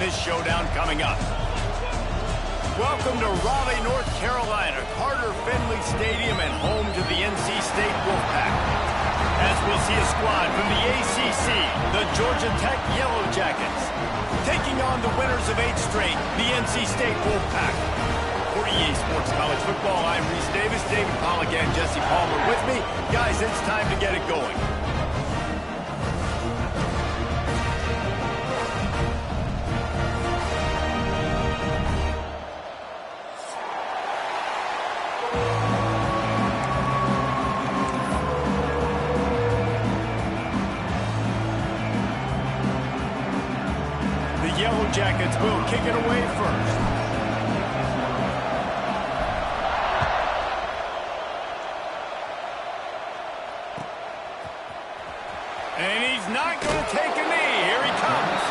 this showdown coming up. Welcome to Raleigh, North Carolina, Carter Finley Stadium, and home to the NC State Wolfpack. As we'll see a squad from the ACC, the Georgia Tech Yellow Jackets, taking on the winners of 8 straight, the NC State Wolfpack. For EA Sports College Football, I'm Reese Davis, David Pollack, and Jesse Palmer with me. Guys, it's time to get it going. The Yellow Jackets will kick it away first. And he's not going to take a knee. Here he comes.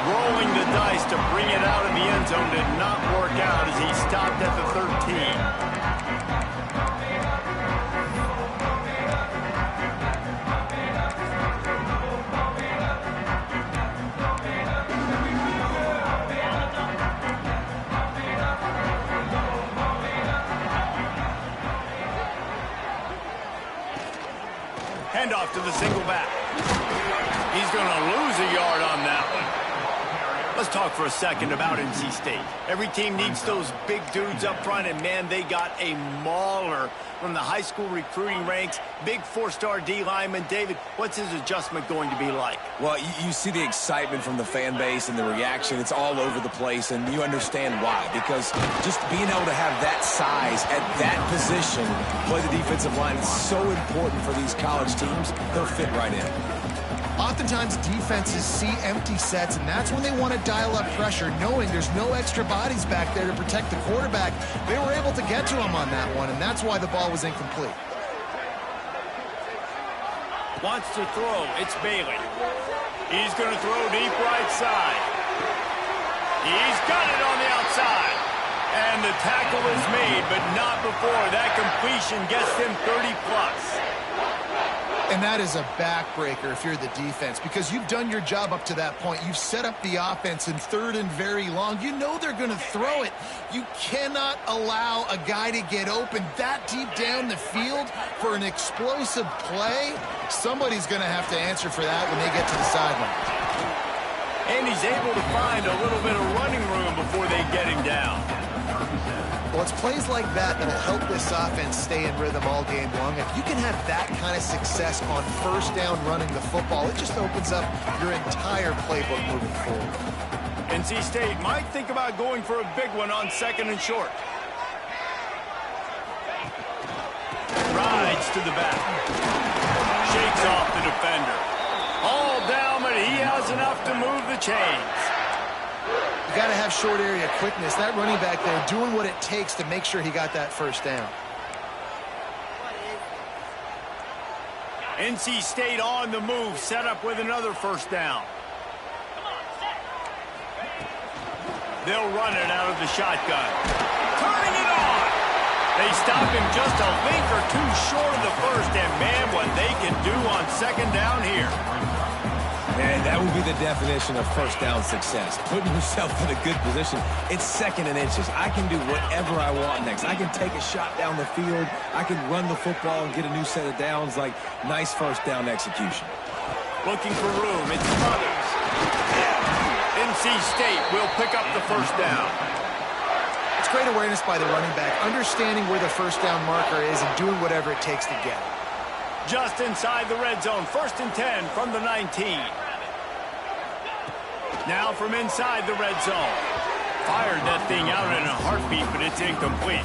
Rolling the dice to bring it out of the end zone did not work out as he stopped at the 13. Handoff to the single back. He's going to lose a yard on that one. Let's talk for a second about NC State. Every team needs those big dudes up front, and man, they got a mauler from the high school recruiting ranks. Big 4-star D lineman. David, what's his adjustment going to be like? Well, you see the excitement from the fan base and the reaction. It's all over the place, and you understand why. Because just being able to have that size at that position, play the defensive line, is so important for these college teams. They'll fit right in. Oftentimes, defenses see empty sets, and that's when they want to dial up pressure, knowing there's no extra bodies back there to protect the quarterback. They were able to get to him on that one, and that's why the ball was incomplete. Wants to throw. It's Bailey. He's going to throw deep right side. He's got it on the outside. And the tackle is made, but not before that completion gets them 30-plus. And that is a backbreaker if you're the defense, because you've done your job up to that point. You've set up the offense in 3rd and very long. You know they're going to throw it. You cannot allow a guy to get open that deep down the field for an explosive play. Somebody's going to have to answer for that when they get to the sideline. And he's able to find a little bit of running room before they get him down. Well, it's plays like that that'll help this offense stay in rhythm all game long. If you can have that kind of success on 1st down running the football, it just opens up your entire playbook moving forward. NC State might think about going for a big one on 2nd and short. Rides to the back. Shakes off the defender. All down, but he has enough to move the chains. You got to have short area quickness. That running back there doing what it takes to make sure he got that 1st down. NC State on the move, set up with another 1st down. They'll run it out of the shotgun. Turning it on. They stop him just a link or two short of the 1st, and man, what they can do on 2nd down here. And that would be the definition of 1st down success. Putting yourself in a good position. It's 2nd and inches. I can do whatever I want next. I can take a shot down the field. I can run the football and get a new set of downs. Like, nice 1st down execution. Looking for room. It's Smothers. NC State will pick up the 1st down. It's great awareness by the running back, understanding where the 1st down marker is and doing whatever it takes to get it. Just inside the red zone. 1st and 10 from the 19. Now from inside the red zone. Fired that thing out in a heartbeat, but it's incomplete.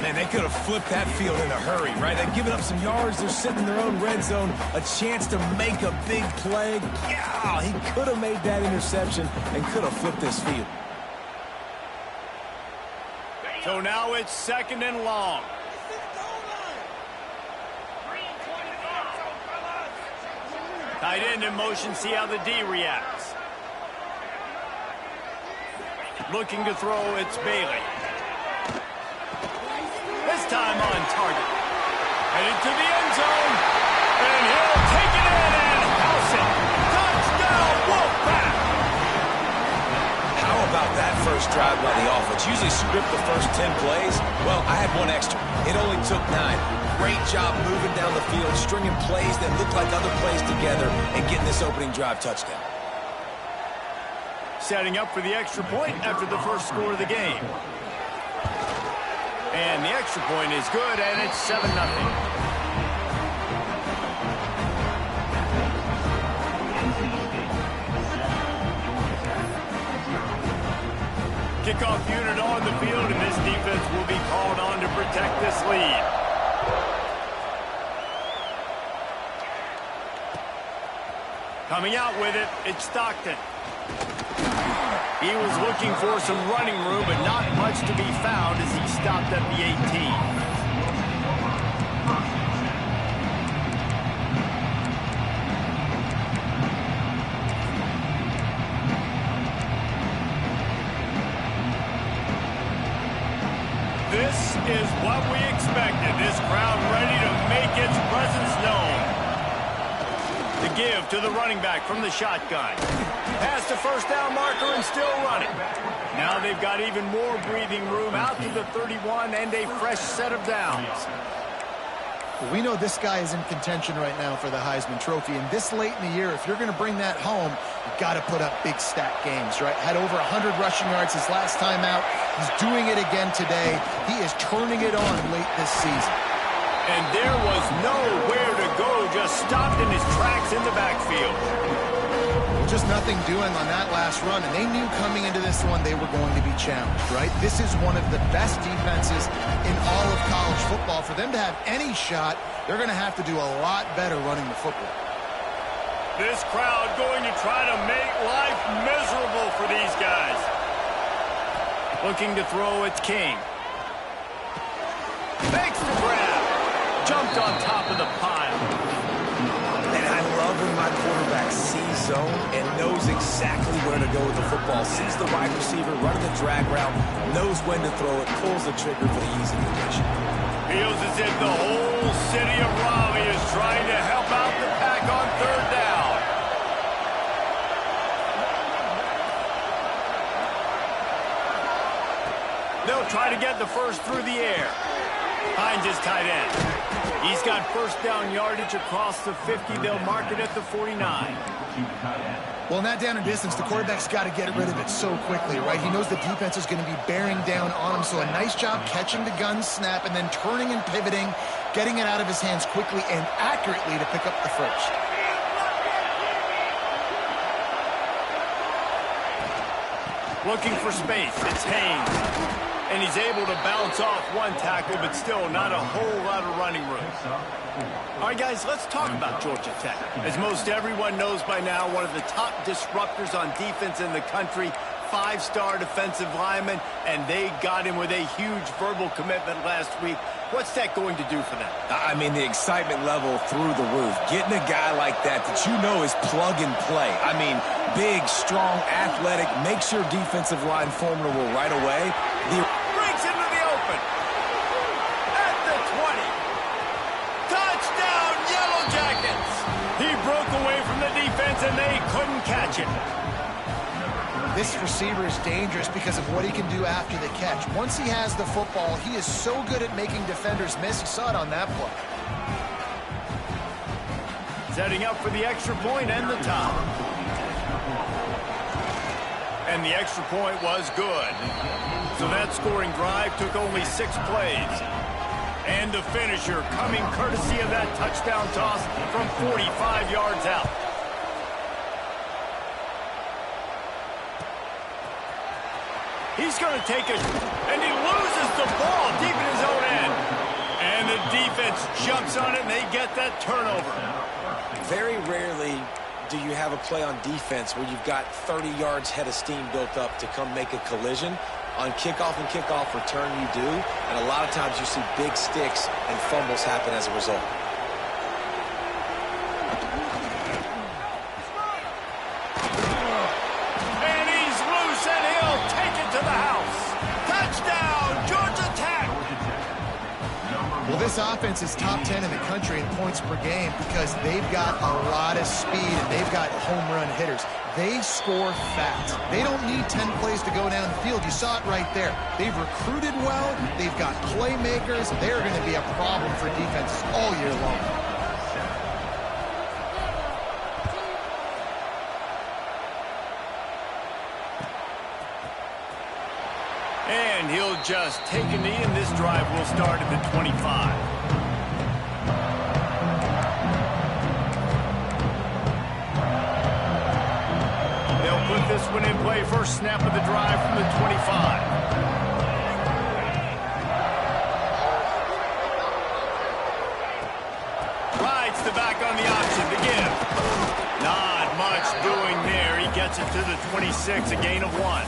Man, they could have flipped that field in a hurry, right? They've given up some yards. They're sitting in their own red zone. A chance to make a big play. Yeah, he could have made that interception and could have flipped this field. So now it's 2nd and long. Tight end in motion, see how the D reacts. Looking to throw, it's Bailey. This time on target. Headed to the end zone. And he'll take it in and house it. Touchdown, Wolfpack! first drive by the offense. Usually script the first 10 plays. Well, I had one extra. It only took 9. Great job moving down the field, stringing plays that looked like other plays together, and getting this opening drive touchdown. Setting up for the extra point after the first score of the game. And the extra point is good, and it's 7-0. Kickoff unit on the field, and this defense will be called on to protect this lead. Coming out with it, it's Stockton. He was looking for some running room, but not much to be found as he stopped at the 18. This is what we expected. This crowd ready to make its presence known. The give to the running back from the shotgun. Past the first down marker and still running. Now they've got even more breathing room out to the 31 and a fresh set of downs. We know this guy is in contention right now for the Heisman Trophy, and this late in the year, if you're going to bring that home, you've got to put up big stat games, right? Had over 100 rushing yards his last time out. He's doing it again today. He is turning it on late this season. And there was nowhere to go, just stopped in his tracks in the backfield. Just nothing doing on that last run, and they knew coming into this one they were going to be challenged, right? This is one of the best defenses in all of college football. For them to have any shot, they're going to have to do a lot better running the football. This crowd going to try to make life miserable for these guys. Looking to throw, it's King. Makes the grab. Jumped on top of the pile. And I love when my quarterback sees zone and knows exactly where to go with the football. Sees the wide receiver running the drag route, knows when to throw it, pulls the trigger for the easy completion. Feels as if the whole city of Raleigh is trying to help out the pack on third down. They'll try to get the first through the air. Finds his tight end. He's got first down yardage across the 50. They'll mark it at the 49. Well, in that down and distance, the quarterback's got to get rid of it so quickly, right? He knows the defense is going to be bearing down on him, so a nice job catching the gun snap and then turning and pivoting, getting it out of his hands quickly and accurately to pick up the first. Looking for space. It's Haynes. And he's able to bounce off one tackle, but still not a whole lot of running room. All right, guys, let's talk about Georgia Tech. As most everyone knows by now, one of the top disruptors on defense in the country, 5-star defensive lineman, and they got him with a huge verbal commitment last week. What's that going to do for them? I mean, the excitement level through the roof. Getting a guy like that you know is plug and play. I mean, big, strong, athletic, makes your defensive line formidable right away. Breaks into the open. At the 20. Touchdown, Yellow Jackets. He broke away from the defense, and they couldn't catch him. This receiver is dangerous because of what he can do after the catch. Once he has the football, he is so good at making defenders miss. You saw it on that play. Setting up for the extra point and the top. And the extra point was good. So that scoring drive took only 6 plays. And the finisher coming courtesy of that touchdown toss from 45 yards out. He's going to take it, and he loses the ball deep in his own end. And the defense jumps on it, and they get that turnover. Very rarely do you have a play on defense where you've got 30 yards head of steam built up to come make a collision. On kickoff and kickoff return, you do. And a lot of times you see big sticks and fumbles happen as a result. This offense is top 10 in the country in points per game because they've got a lot of speed and they've got home run hitters. They score fast. They don't need 10 plays to go down the field. You saw it right there. They've recruited well. They've got playmakers. They're going to be a problem for defenses all year long. And he'll just take a knee, and this drive will start at the 25. Put this one in play. First snap of the drive from the 25. Rides the back on the option. The give. Not much doing there. He gets it to the 26, a gain of 1.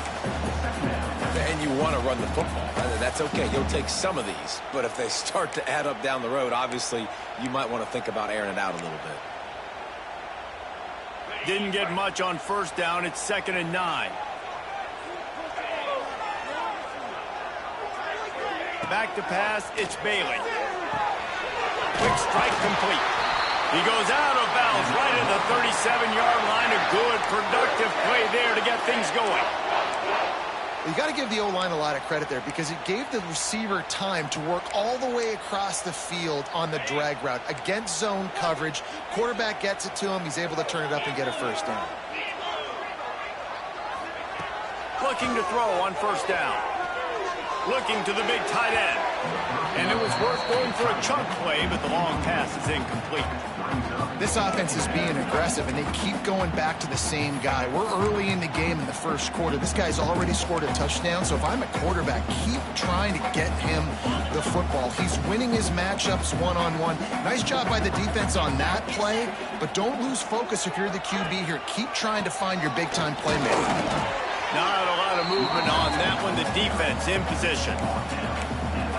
And you want to run the football. That's okay. You'll take some of these. But if they start to add up down the road, obviously, you might want to think about airing it out a little bit. Didn't get much on first down. It's 2nd and 9. Back to pass. It's Bailey. Quick strike complete. He goes out of bounds right at the 37-yard line. A good, productive play there to get things going. You got to give the O-line a lot of credit there because it gave the receiver time to work all the way across the field on the drag route against zone coverage. Quarterback gets it to him. He's able to turn it up and get a first down. Looking to throw on first down. Looking to the big tight end. And it was worth going for a chunk play, but the long pass is incomplete. This offense is being aggressive, and they keep going back to the same guy. We're early in the game in the first quarter. This guy's already scored a touchdown, so if I'm a quarterback, keep trying to get him the football. He's winning his matchups one-on-one. Nice job by the defense on that play, but don't lose focus if you're the QB here. Keep trying to find your big-time playmaker. Not a lot of movement on that one. The defense in position.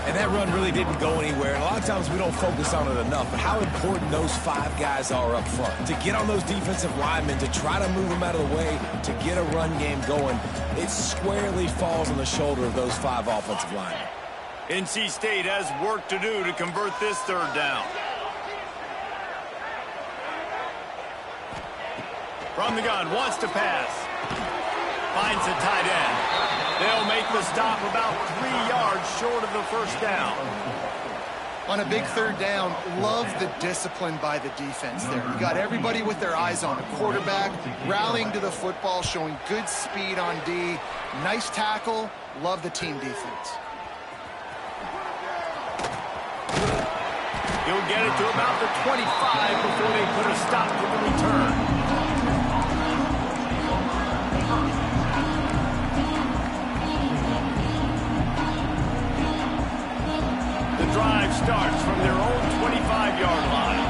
And that run really didn't go anywhere. And a lot of times we don't focus on it enough. But how important those 5 guys are up front. To get on those defensive linemen, to try to move them out of the way, to get a run game going, it squarely falls on the shoulder of those 5 offensive linemen. NC State has work to do to convert this third down. From the gun, wants to pass. Finds a tight end. They'll make the stop about 3 yards short of the first down. On a big third down, love the discipline by the defense there. You got everybody with their eyes on the quarterback, rallying to the football, showing good speed on D. Nice tackle. Love the team defense. He'll get it to about the 25 before they put a stop to the return. Drive starts from their own 25-yard line.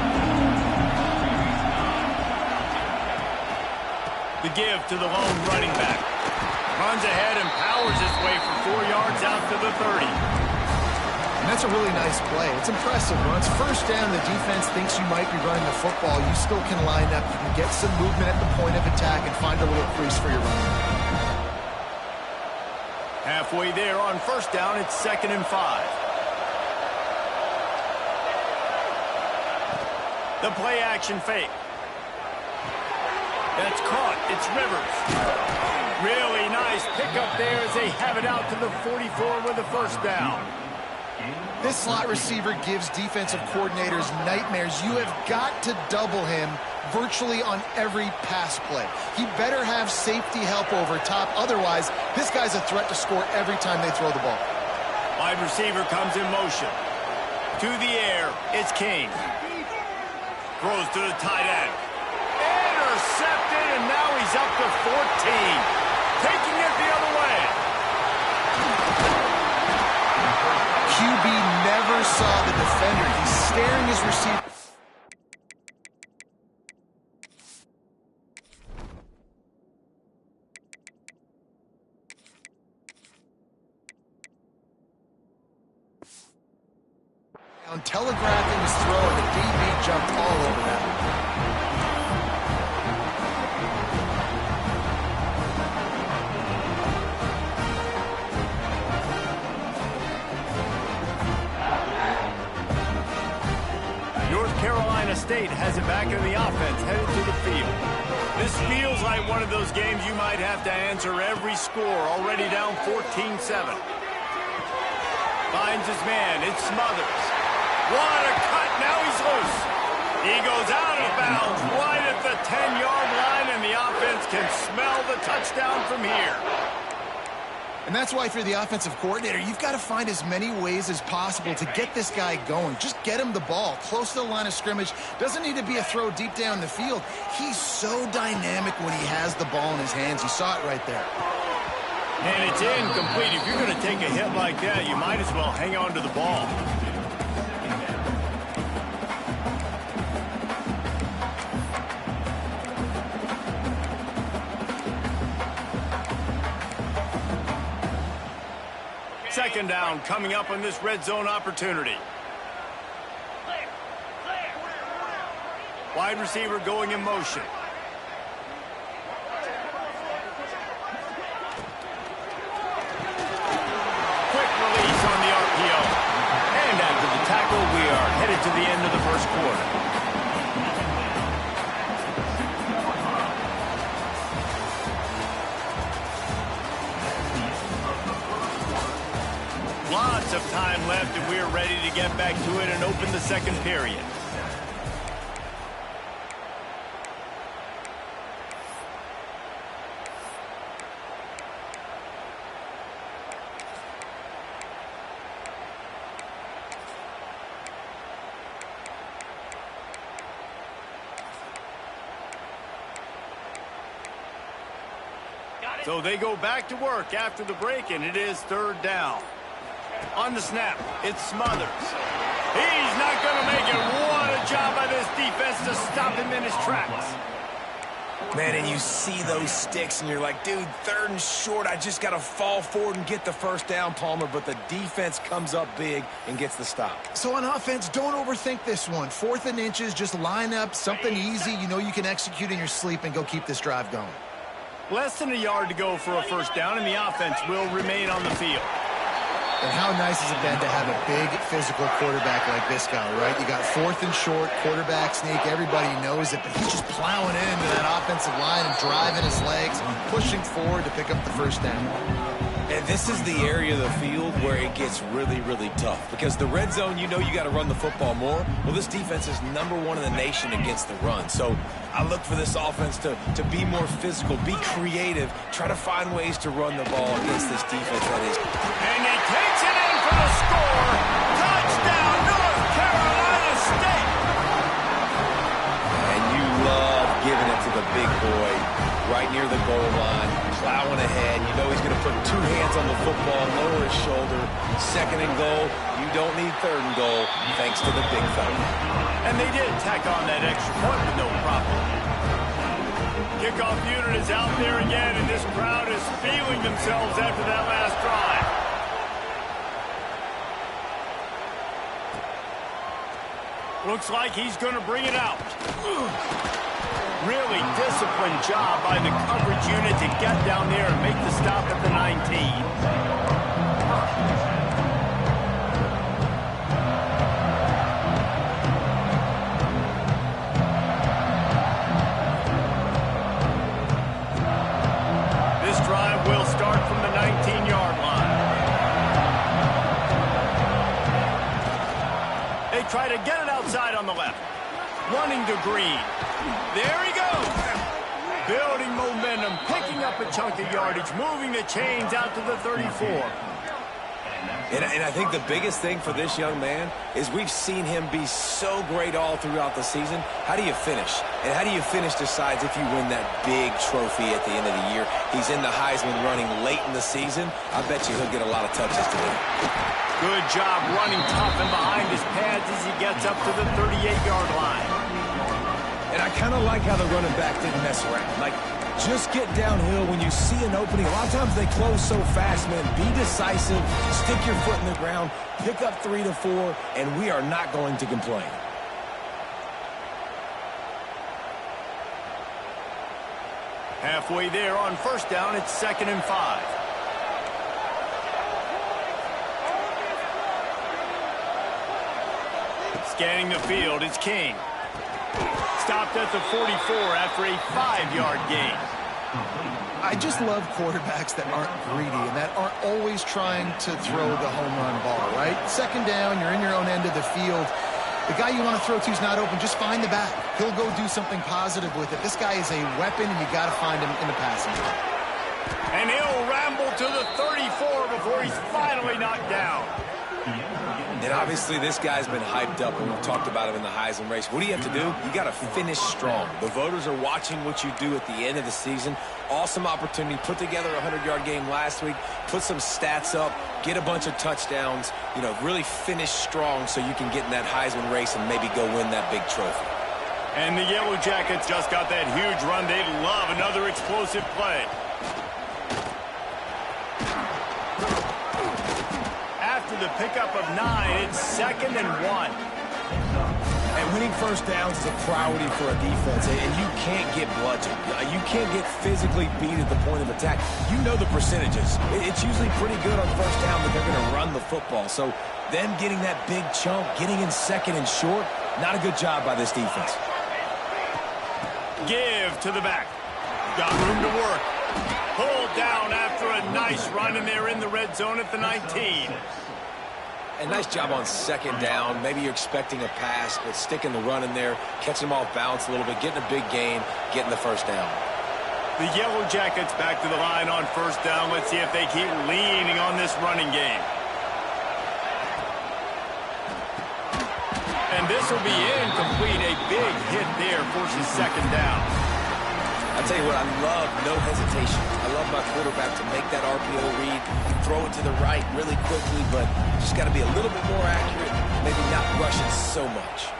The give to the lone running back. Runs ahead and powers his way for 4 yards out to the 30. And that's a really nice play. It's impressive. When it's first down, the defense thinks you might be running the football. You still can line up. You can get some movement at the point of attack and find a little crease for your running. Halfway there on first down, it's 2nd and 5. The play-action fake. That's caught. It's Rivers. Really nice pickup there as they have it out to the 44 with a first down. This slot receiver gives defensive coordinators nightmares. You have got to double him virtually on every pass play. He better have safety help over top. Otherwise, this guy's a threat to score every time they throw the ball. Wide receiver comes in motion. To the air, it's King. Throws to the tight end. Intercepted, and now he's up to 14. Taking it the other way. QB never saw the defender. He's staring his receiver. Telegraphing his throw, and the DB jumped all over that. North Carolina State has it back in the offense, headed to the field. This feels like one of those games you might have to answer every score. Already down 14-7. Finds his man. It's Smothers. What a cut. Now he's loose. He goes out of bounds right at the 10-yard line, and the offense can smell the touchdown from here. And that's why if you're the offensive coordinator, you've got to find as many ways as possible to get this guy going. Just get him the ball close to the line of scrimmage. Doesn't need to be a throw deep down the field. He's so dynamic when he has the ball in his hands. You saw it right there. And it's incomplete. If you're going to take a hit like that, you might as well hang on to the ball. Second down coming up on this red zone opportunity. Wide receiver going in motion. Quick release on the RPO. And after the tackle, we are headed to the end of the first quarter. Lots of time left, and we're ready to get back to it and open the second period. So they go back to work after the break, and it is third down. On the snap, it's Smothers. He's not going to make it. What a job by this defense to stop him in his tracks. Man, and you see those sticks, and you're like, dude, third and short, I just got to fall forward and get the first down, Palmer, but the defense comes up big and gets the stop. So on offense, don't overthink this one. 4th and inches, just line up something easy you know you can execute in your sleep and go keep this drive going. Less than a yard to go for a first down, and the offense will remain on the field. And how nice is it then to have a big physical quarterback like this guy, right? You got 4th and short, quarterback sneak, everybody knows it, but he's just plowing into that offensive line and driving his legs, pushing forward to pick up the first down. And this is the area of the field where it gets really, really tough. Because the red zone, you know you got to run the football more. Well, this defense is #1 in the nation against the run. So I look for this offense to be more physical, be creative, try to find ways to run the ball against this defense that is. And he takes it in for the score. Touchdown, North Carolina State. And you love giving it to the big boy right near the goal line, plowing ahead. You know he's going to put 2 hands on the football, lower his shoulder. 2nd and goal. You don't need 3rd and goal, thanks to the big fella. And they did tack on that extra point with no problem. Kickoff unit is out there again, and this crowd is feeling themselves after that last drive. Looks like he's going to bring it out. Really disciplined job by the coverage unit to get down there and make the stop at the 19. Will start from the 19-yard line. They try to get it outside on the left. Running to Green. There he goes. Building momentum, picking up a chunk of yardage, moving the chains out to the 34. And I think the biggest thing for this young man is we've seen him be so great all throughout the season. How do you finish? And how do you finish decides if you win that big trophy at the end of the year. He's in the Heisman running late in the season. I bet you he'll get a lot of touches today. Good job running tough and behind his pads as he gets up to the 38-yard line. And I kind of like how the running back didn't mess around. Like, just get downhill when you see an opening. A lot of times they close so fast, man. Be decisive, stick your foot in the ground, pick up 3 to 4, and we are not going to complain. Halfway there on first down, it's 2nd and 5. Scanning the field, it's King. Stopped at the 44 after a 5-yard gain. I just love quarterbacks that aren't greedy and that aren't always trying to throw the home run ball, right? Second down, you're in your own end of the field. The guy you want to throw to is not open. Just find the back. He'll go do something positive with it. This guy is a weapon, and you got to find him in the passing game. And he'll ramble to the 34 before he's finally knocked down. And obviously this guy's been hyped up, and we've talked about him in the Heisman race. What do you have to do? You got to finish strong. The voters are watching what you do at the end of the season. Awesome opportunity. Put together a 100-yard game last week. Put some stats up. Get a bunch of touchdowns. You know, really finish strong so you can get in that Heisman race and maybe go win that big trophy. And the Yellow Jackets just got that huge run. They'd love another explosive play. After the pickup of 9, it's 2nd and 1. And winning first downs is a priority for a defense, and you can't get bludgeoned. You can't get physically beat at the point of attack. You know the percentages. It's usually pretty good on first down that they're going to run the football. So them getting that big chunk, getting in 2nd and short, not a good job by this defense. Give to the back. Got room to work. Pulled down after a nice run, and they're in the red zone at the 19. A nice job on 2nd down. Maybe you're expecting a pass, but sticking the run in there, catching them off balance a little bit, getting a big gain, getting the first down. The Yellow Jackets back to the line on first down. Let's see if they keep leaning on this running game. And this will be incomplete. A big hit there forces 2nd down. I'll tell you what, I love no hesitation. I love my quarterback to make that RPO read, throw it to the right really quickly, but just got to be a little bit more accurate, maybe not rush it so much.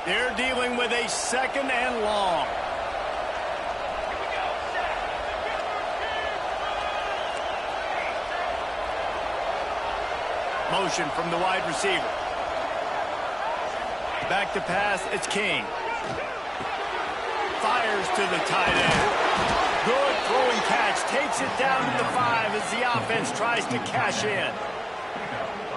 They're dealing with a 2nd and long. Motion from the wide receiver. Back to pass, it's King. Fires to the tight end. Good throwing catch. Takes it down to the 5 as the offense tries to cash in.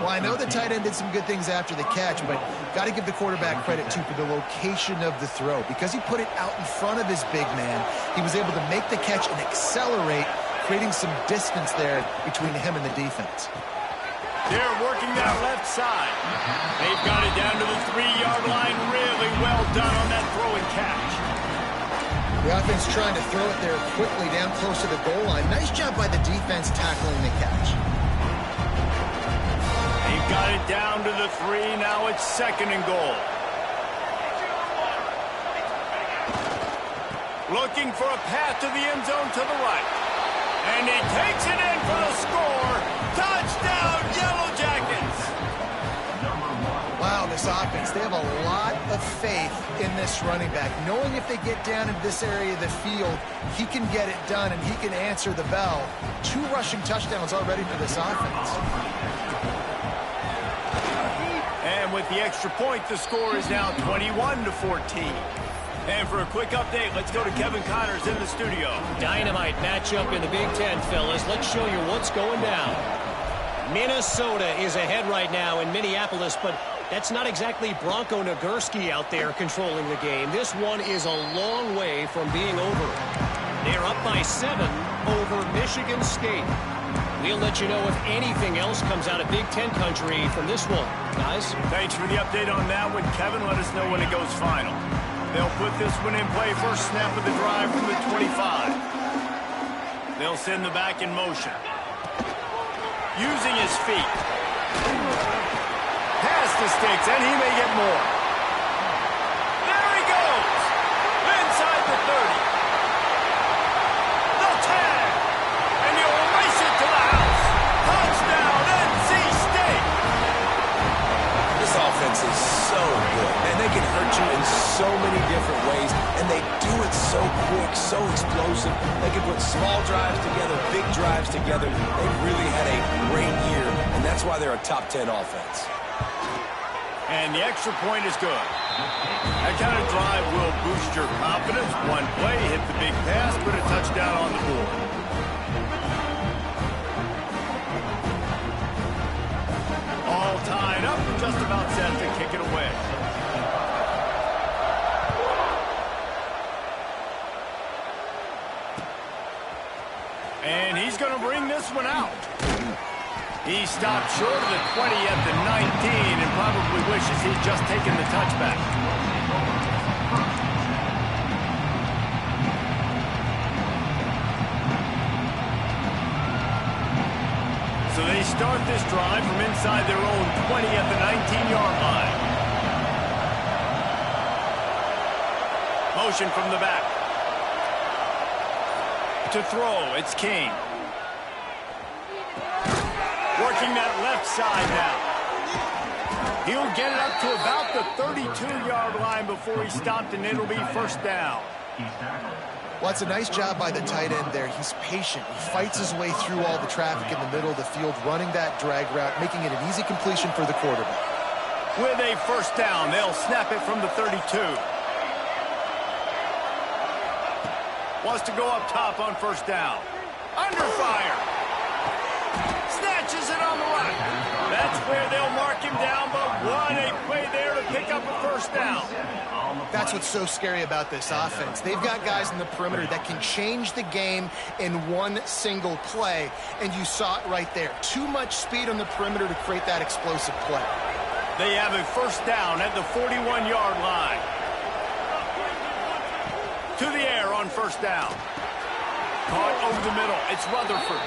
Well, I know the tight end did some good things after the catch, but got to give the quarterback credit, too, for the location of the throw. Because he put it out in front of his big man, he was able to make the catch and accelerate, creating some distance there between him and the defense. They're working that left side. They've got it down to the 3-yard line. Really well done on that throwing catch. The offense trying to throw it there quickly down close to the goal line. Nice job by the defense tackling the catch. They've got it down to the 3. Now it's 2nd and goal. Looking for a path to the end zone to the right. And he takes it in for the score. Touchdown, Yellow Jackets. Wow, this offense, they have a lot of faith in this running back, knowing if they get down into this area of the field, he can get it done and he can answer the bell. 2 rushing touchdowns already for this offense. And with the extra point, the score is now 21-14. And for a quick update, let's go to Kevin Connors in the studio. Dynamite matchup in the Big Ten, fellas. Let's show you what's going down. Minnesota is ahead right now in Minneapolis, but that's not exactly Bronco Nagurski out there controlling the game. This one is a long way from being over. They're up by 7 over Michigan State. We'll let you know if anything else comes out of Big Ten country from this one. Guys? Thanks for the update on that one, Kevin. Let us know when it goes final. They'll put this one in play. First snap of the drive from the 25. They'll send the back in motion. Using his feet. Pass the sticks, and he may get more. There he goes. Inside the 30. The tag. And he'll race it to the house. Touchdown, NC State. This offense is so good, and they can hurt you in so many different ways, and they do it so quick, so explosive. They can put small drives together, big drives together. They've really had a great year, and that's why they're a top 10 offense. And the extra point is good. That kind of drive will boost your confidence. One play, hit the big pass, put a touchdown on the board. All tied up, just about set to kick it away. And he's going to bring this one out. He stopped short of the 20 at the 19 and probably wishes he'd just taken the touchback. So they start this drive from inside their own 20 at the 19-yard line. Motion from the back. To throw, it's King. Working that left side now. He'll get it up to about the 32-yard line before he stopped, and it'll be first down. Well, it's a nice job by the tight end there. He's patient. He fights his way through all the traffic in the middle of the field, running that drag route, making it an easy completion for the quarterback. With a first down, they'll snap it from the 32. Wants to go up top on first down. Under fire. Snatches it on the right. That's where they'll mark him down, but what a play there to pick up a first down. That's what's so scary about this offense. They've got guys in the perimeter that can change the game in one single play, and you saw it right there. Too much speed on the perimeter to create that explosive play. They have a first down at the 41-yard line. To the air on first down. Caught over the middle. It's Rutherford.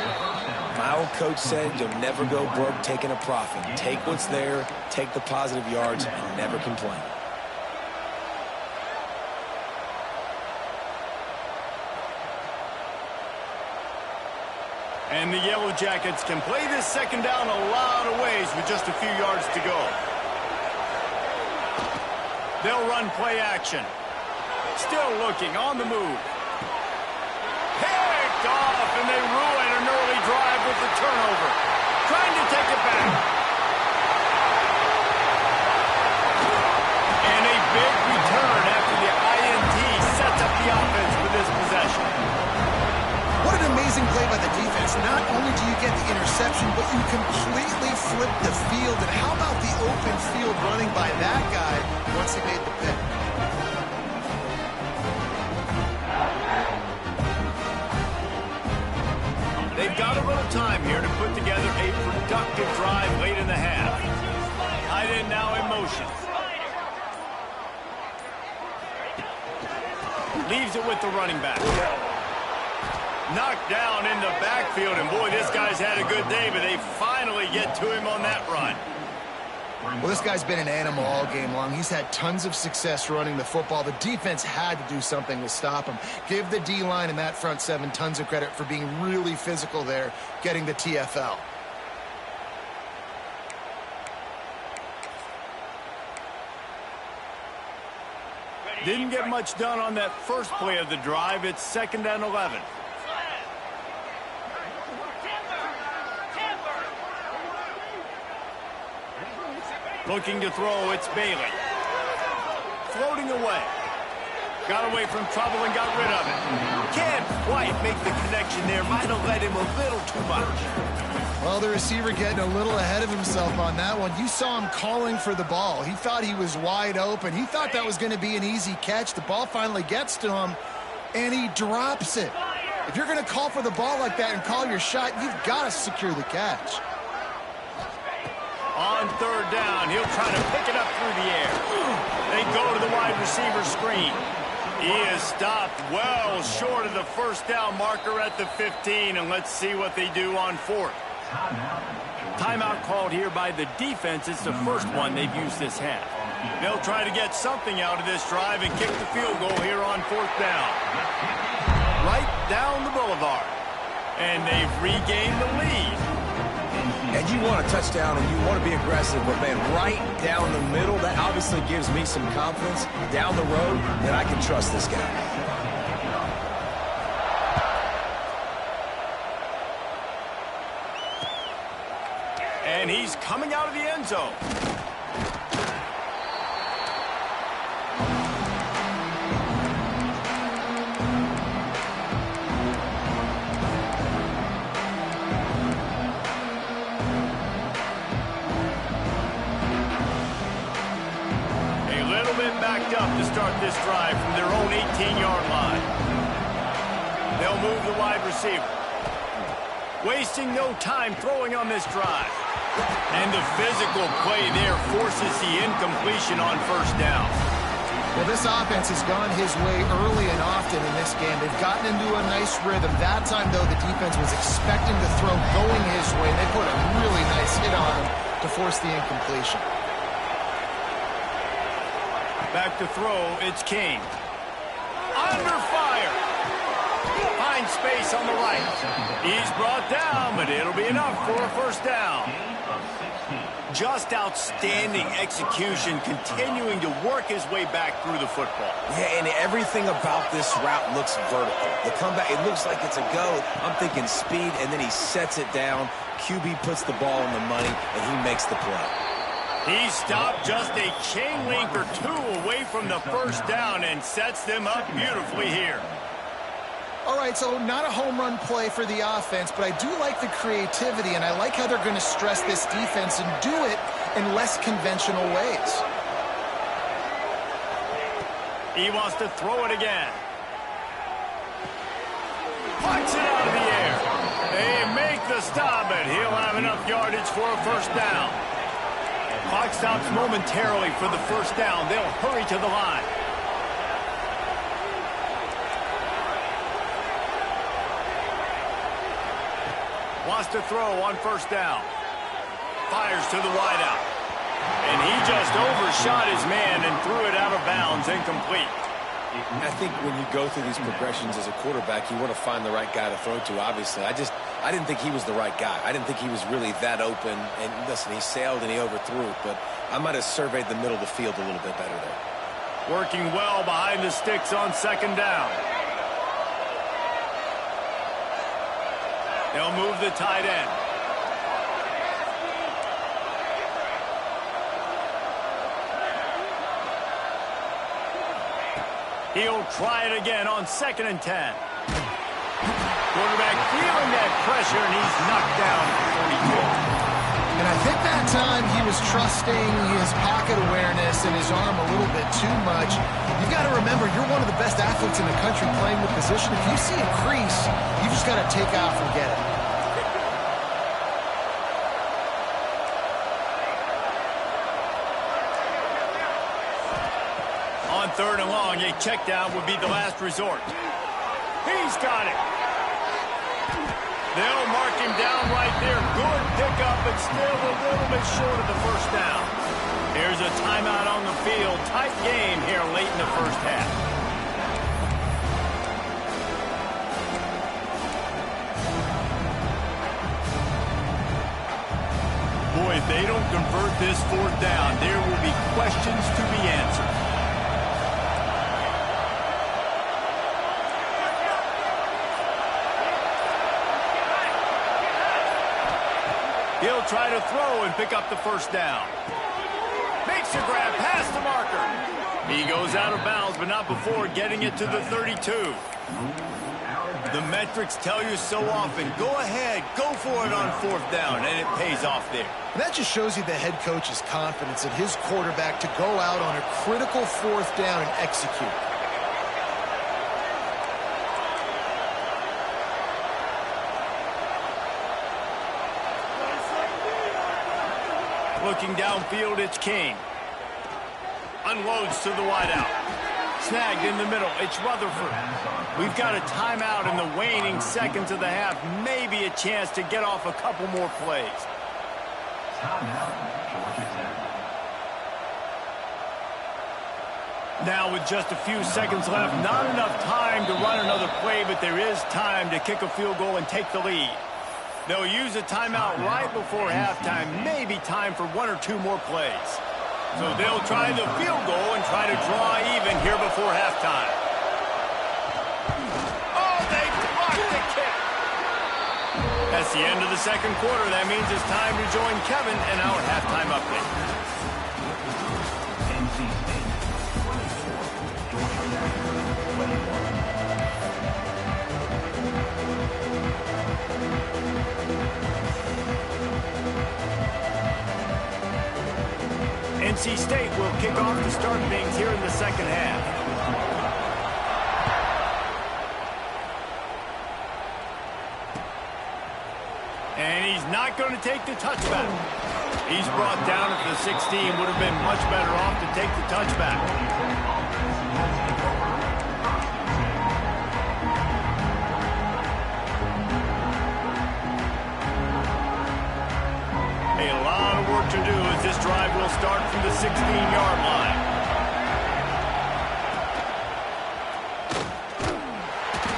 My old coach said you'll never go broke taking a profit. Take what's there, take the positive yards, and never complain. And the Yellow Jackets can play this second down a lot of ways with just a few yards to go. They'll run play action. Still looking, on the move. Picked off, and they ruin an early drive with the turnover. Trying to take it back. And a big return after the INT sets up the offense for this possession. What an amazing play by the defense. Not only do you get the interception, but you completely flip the field. And how about the open field running by that guy once he made the pick? They've got a little time here to put together a productive drive late in the half. Tight end now in motion. Leaves it with the running back. Knocked down in the backfield, and boy, this guy's had a good day, but they finally get to him on that run. Well, this guy's been an animal all game long. He's had tons of success running the football. The defense had to do something to stop him. Give the D-line and that front seven tons of credit for being really physical there, getting the TFL. Didn't get much done on that first play of the drive. It's 2nd and 11. Looking to throw, it's Bailey. Floating away. Got away from trouble and got rid of it. Can't quite make the connection there. Might have led him a little too much. Well, the receiver getting a little ahead of himself on that one. You saw him calling for the ball. He thought he was wide open. He thought that was going to be an easy catch. The ball finally gets to him, and he drops it. If you're going to call for the ball like that and call your shot, you've got to secure the catch. On 3rd down, he'll try to pick it up through the air. They go to the wide receiver screen. He is stopped well short of the first down marker at the 15, and let's see what they do on 4th. Timeout called here by the defense. It's the first one they've used this half. They'll try to get something out of this drive and kick the field goal here on 4th down. Right down the boulevard. And they've regained the lead. And you want a touchdown and you want to be aggressive, but man, right down the middle, that obviously gives me some confidence down the road that I can trust this guy. And he's coming out of the end zone. Backed up to start this drive from their own 18-yard line. They'll move the wide receiver. wasting no time throwing on this drive. And the physical play there forces the incompletion on first down. Well, this offense has gone his way early and often in this game. They've gotten into a nice rhythm. That time, though, the defense was expecting the throw going his way. They put a really nice hit on him to force the incompletion. Back to throw, it's King. Under fire. Finds space on the right. He's brought down, but it'll be enough for a first down. Just outstanding execution, continuing to work his way back through the football. Yeah, and everything about this route looks vertical. The comeback, it looks like it's a go. I'm thinking speed, and then he sets it down. QB puts the ball in the money, and he makes the play. He stopped just a chain link or two away from the first down and sets them up beautifully here. All right, so not a home run play for the offense, but I do like the creativity, and I like how they're going to stress this defense and do it in less conventional ways. He wants to throw it again. Punts it out of the air. They make the stop, but he'll have enough yardage for a first down. Clock stops momentarily for the first down. They'll hurry to the line. Wants to throw on first down. Fires to the wideout. And he just overshot his man and threw it out of bounds, incomplete. I think when you go through these progressions as a quarterback, you want to find the right guy to throw to, obviously. I didn't think he was the right guy. I didn't think he was really that open. And listen, he sailed and he overthrew it, but I might have surveyed the middle of the field a little bit better there. Working well behind the sticks on second down. They'll move the tight end. He'll try it again on 2nd and 10. Quarterback feeling that pressure, and he's knocked down at 42. And I think that time he was trusting his pocket awareness and his arm a little bit too much. You've got to remember, you're one of the best athletes in the country playing the position. If you see a crease, you just got to take off and get it. On 3rd and long, a check down would be the last resort. He's got it. They'll mark him down right there. Good pickup, but still a little bit short of the first down. Here's a timeout on the field. Tight game here late in the first half. Boy, if they don't convert this 4th down, there will be questions to be answered. He'll try to throw and pick up the first down. Makes a grab past the marker. He goes out of bounds, but not before getting it to the 32. The metrics tell you so often, go ahead, go for it on 4th down, and it pays off there. And that just shows you the head coach's confidence in his quarterback to go out on a critical 4th down and execute. Looking downfield, it's King. Unloads to the wideout. Snagged in the middle, it's Rutherford. We've got a timeout in the waning seconds of the half. Maybe a chance to get off a couple more plays. Now with just a few seconds left, not enough time to run another play, but there is time to kick a field goal and take the lead. They'll use a timeout right before halftime. Maybe time for 1 or 2 more plays. So they'll try the field goal and try to draw even here before halftime. Oh, they blocked the kick. That's the end of the 2nd quarter. That means it's time to join Kevin in our halftime update. NC State will kick off to start things here in the 2nd half. And he's not going to take the touchback. He's brought down at the 16. Would have been much better off to take the touchback. A lot of work to do as this drive will start from the 16-yard line.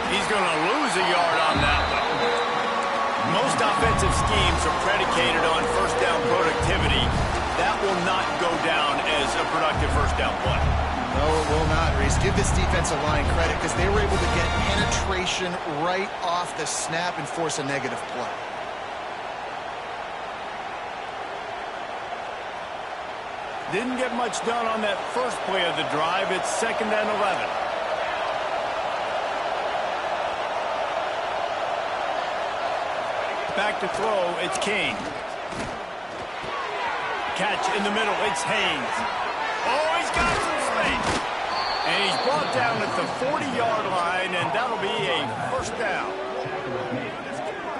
He's going to lose a yard on that one. Most offensive schemes are predicated on first down productivity. That will not go down as a productive first down play. No, it will not, Reese. Give this defensive line credit because they were able to get penetration right off the snap and force a negative play. Didn't get much done on that first play of the drive. It's 2nd and 11. Back to throw, it's King. Catch in the middle, it's Haynes. Oh, he's got some space. And he's brought down at the 40-yard line, and that'll be a first down.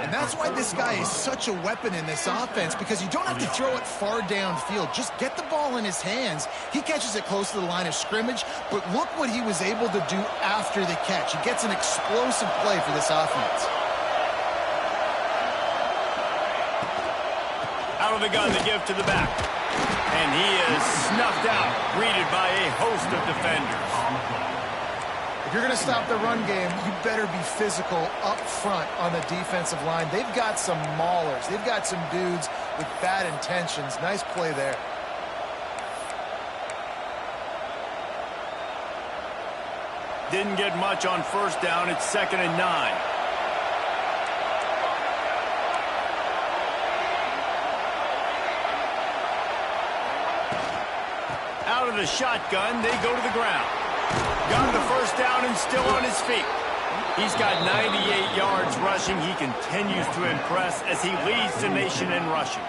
And that's why this guy is such a weapon in this offense, because you don't have to throw it far downfield. Just get the ball in his hands. He catches it close to the line of scrimmage, but look what he was able to do after the catch. He gets an explosive play for this offense. Out of the gun, the give to the back. And he is snuffed out, greeted by a host of defenders. If you're going to stop the run game, you better be physical up front on the defensive line. They've got some maulers. They've got some dudes with bad intentions. Nice play there. Didn't get much on first down. It's 2nd and 9. Out of the shotgun, they go to the ground. Got the first down and still on his feet. He's got 98 yards rushing. He continues to impress as he leads the nation in rushing.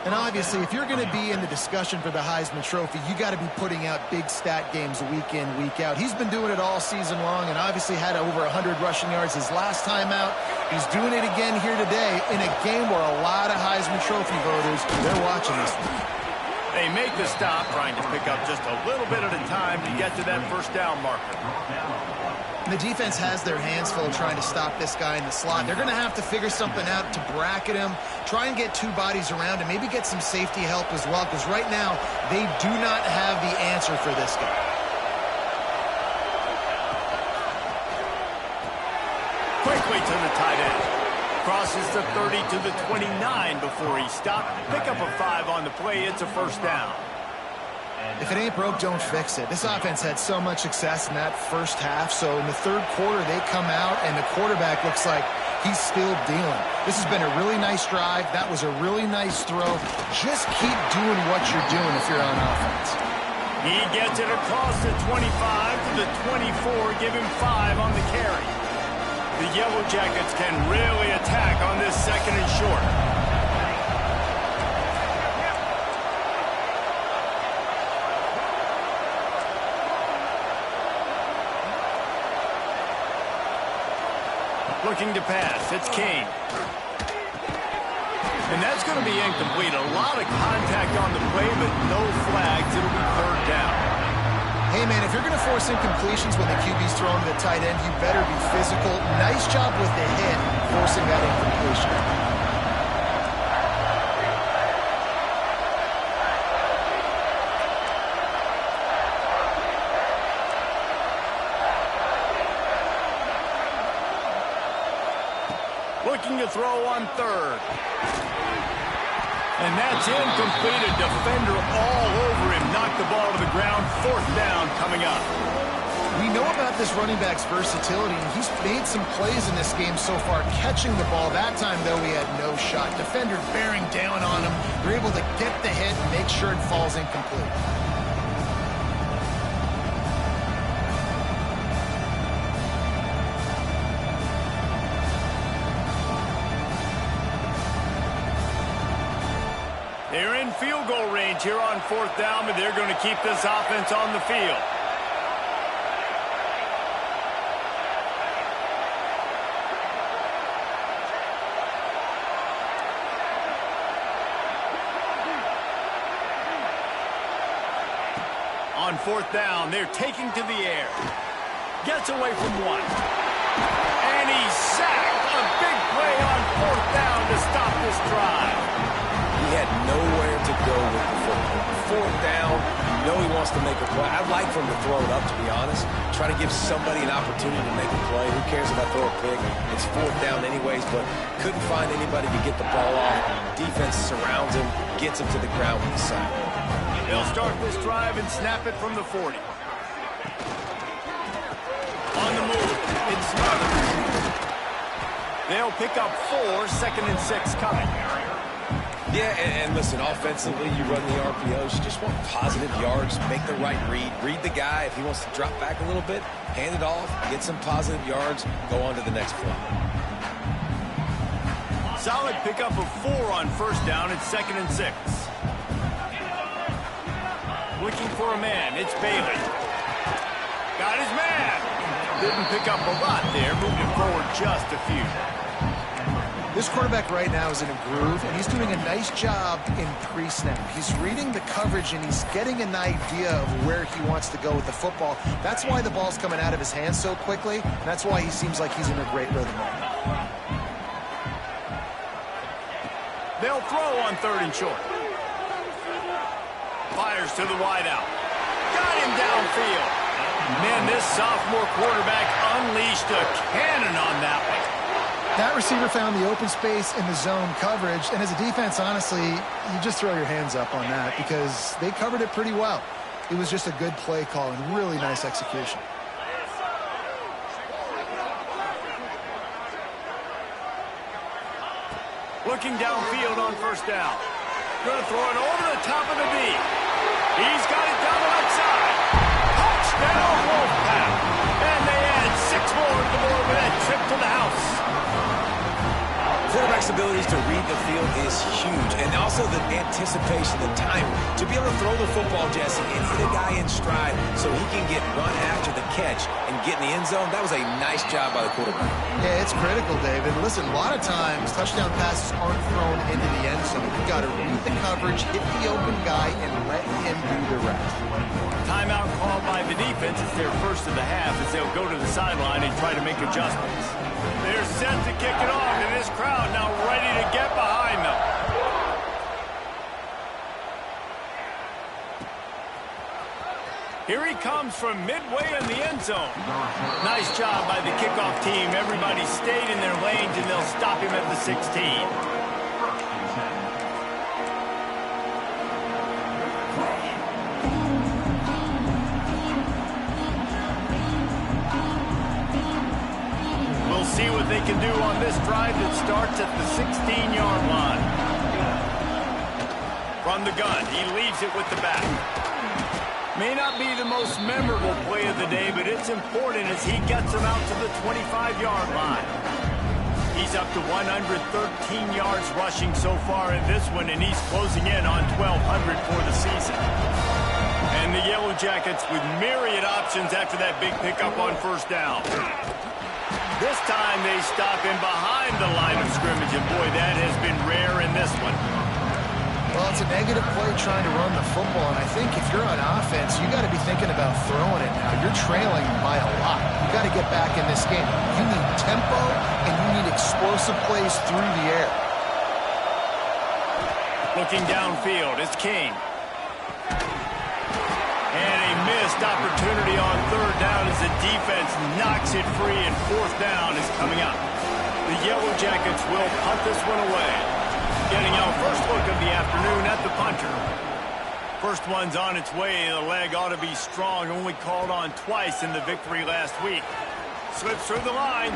And obviously, if you're going to be in the discussion for the Heisman Trophy, you got to be putting out big stat games week in, week out. He's been doing it all season long and obviously had over 100 rushing yards his last time out. He's doing it again here today in a game where a lot of Heisman Trophy voters, they're watching this one. They make the stop, trying to pick up just a little bit at a time to get to that first down marker. The defense has their hands full trying to stop this guy in the slot. They're going to have to figure something out to bracket him, try and get two bodies around him, maybe get some safety help as well, because right now they do not have the answer for this guy. Quickly to the tight end. Crosses the 30 to the 29 before he stopped. Pick up a 5 on the play. It's a first down. If it ain't broke, don't fix it. This offense had so much success in that first half, so in the third quarter they come out and the quarterback looks like he's still dealing. This has been a really nice drive. That was a really nice throw. Just keep doing what you're doing if you're on offense. He gets it across the 25 to the 24. Give him 5 on the carry. The Yellow Jackets can really attack on this 2nd and short. Looking to pass, it's Kane. And that's going to be incomplete. A lot of contact on the play, but no flags. It'll be 3rd down. Hey, man, if you're going to force incompletions when the QB's throwing to the tight end, you better be physical. Nice job with the hit, forcing that incompletion. Looking to throw on 3rd. And that's incomplete. A defender all over him. Knocked the ball to the ground. 4th down coming up. We know about this running back's versatility, and he's made some plays in this game so far, catching the ball. That time, though, he had no shot. Defender bearing down on him. They're able to get the hit and make sure it falls incomplete. They're in field goal range here on 4th down, but they're going to keep this offense on the field. fourth down. They're taking to the air. Gets away from one. And he's sacked. A big play on fourth down to stop this drive. He had nowhere to go with the football. Fourth down, you know he wants to make a play. I'd like for him to throw it up, to be honest. Try to give somebody an opportunity to make a play. Who cares if I throw a pick? It's fourth down anyways, but couldn't find anybody to get the ball off. Defense surrounds him, gets him to the ground with the sack. They'll start this drive and snap it from the 40. On the move, it's Smothers. They'll pick up 4, 2nd and 6 coming. Yeah, and listen, offensively, you run the RPOs. You just want positive yards, make the right read. Read the guy. If he wants to drop back a little bit, hand it off, get some positive yards, go on to the next play. Solid pickup of 4 on first down. It's 2nd and 6. Looking for a man. It's Bailey. Got his man. Didn't pick up a lot there. Moved it forward just a few. This quarterback right now is in a groove, and he's doing a nice job in pre-snap. He's reading the coverage, and he's getting an idea of where he wants to go with the football. That's why the ball's coming out of his hands so quickly, and that's why he seems like he's in a great rhythm right now. They'll throw on 3rd and short. Fires to the wideout. Got him downfield. Man, this sophomore quarterback unleashed a cannon on that one. That receiver found the open space in the zone coverage, and as a defense, honestly, you just throw your hands up on that because they covered it pretty well. It was just a good play call and really nice execution. Looking downfield on first down. Going to throw it over the top of the D. He's got it down the right side. Touchdown, Wolfpack. And they add 6 more to the board with that trip to the house. Quarterback's abilities to read the field is huge, and also the anticipation, the time to be able to throw the football, Jesse, and hit a guy in stride so he can get run after the catch and get in the end zone. That was a nice job by the quarterback. Yeah, it's critical, David. Listen, a lot of times touchdown passes aren't thrown into the end zone. You've got to read the coverage, hit the open guy, and let him do the rest. Timeout called by the defense. It's their first of the half as they'll go to the sideline and try to make adjustments. They're set to kick it off, and this crowd now ready to get behind them. Here he comes from midway in the end zone. Nice job by the kickoff team. Everybody stayed in their lanes, and they'll stop him at the 16. See what they can do on this drive that starts at the 16-yard line. From the gun, he leaves it with the back. May not be the most memorable play of the day, but it's important as he gets them out to the 25-yard line. He's up to 113 yards rushing so far in this one, and he's closing in on 1,200 for the season. And the Yellow Jackets with myriad options after that big pickup on first down. This time they stop him behind the line of scrimmage, and boy, that has been rare in this one. Well, it's a negative play trying to run the football, and I think if you're on offense, you got to be thinking about throwing it now. You're trailing by a lot. You got to get back in this game. You need tempo, and you need explosive plays through the air. Looking downfield, it's King. And a missed opportunity on third down as the defense knocks it free, and fourth down is coming up. The Yellow Jackets will punt this one away. Getting our first look of the afternoon at the punter. First one's on its way. The leg ought to be strong. Only called on twice in the victory last week. Slips through the line.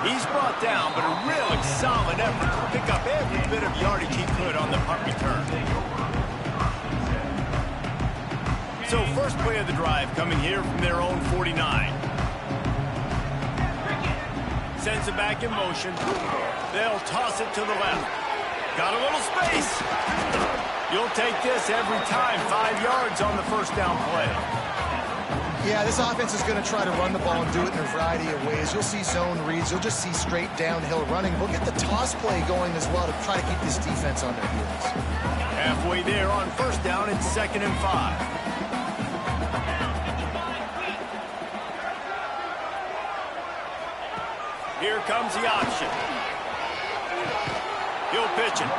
He's brought down, but a really solid effort to pick up every bit of yardage he could on the punt return. So first play of the drive coming here from their own 49. Sends it back in motion. They'll toss it to the left. Got a little space. You'll take this every time. 5 yards on the first down play. Yeah, this offense is going to try to run the ball and do it in a variety of ways. You'll see zone reads. You'll just see straight downhill running. We'll get the toss play going as well to try to keep this defense on their heels. Halfway there on first down, it's 2nd and 5. Here comes the option. He'll pitch it.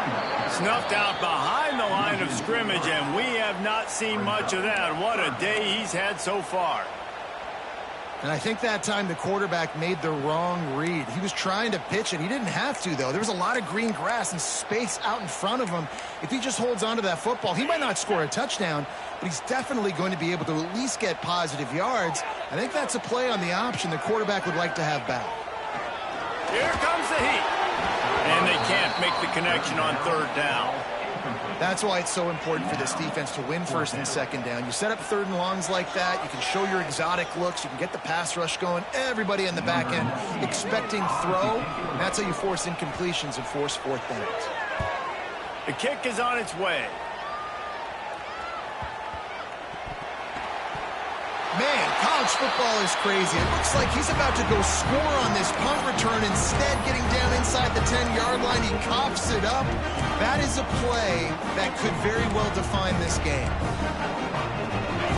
Snuffed out behind the line of scrimmage, and we have not seen much of that. What a day he's had so far. And I think that time the quarterback made the wrong read. He was trying to pitch it. He didn't have to, though. There was a lot of green grass and space out in front of him. If he just holds on to that football, he might not score a touchdown, but he's definitely going to be able to at least get positive yards. I think that's a play on the option the quarterback would like to have back. Here comes the heat. And they can't make the connection on third down. That's why it's so important for this defense to win first and second down. You set up third and longs like that. You can show your exotic looks. You can get the pass rush going. Everybody in the back end expecting throw. That's how you force incompletions and force fourth downs. The kick is on its way. Man, college football is crazy. It looks like he's about to go score on this punt return. Instead, getting down inside the 10-yard line, he coughs it up. That is a play that could very well define this game.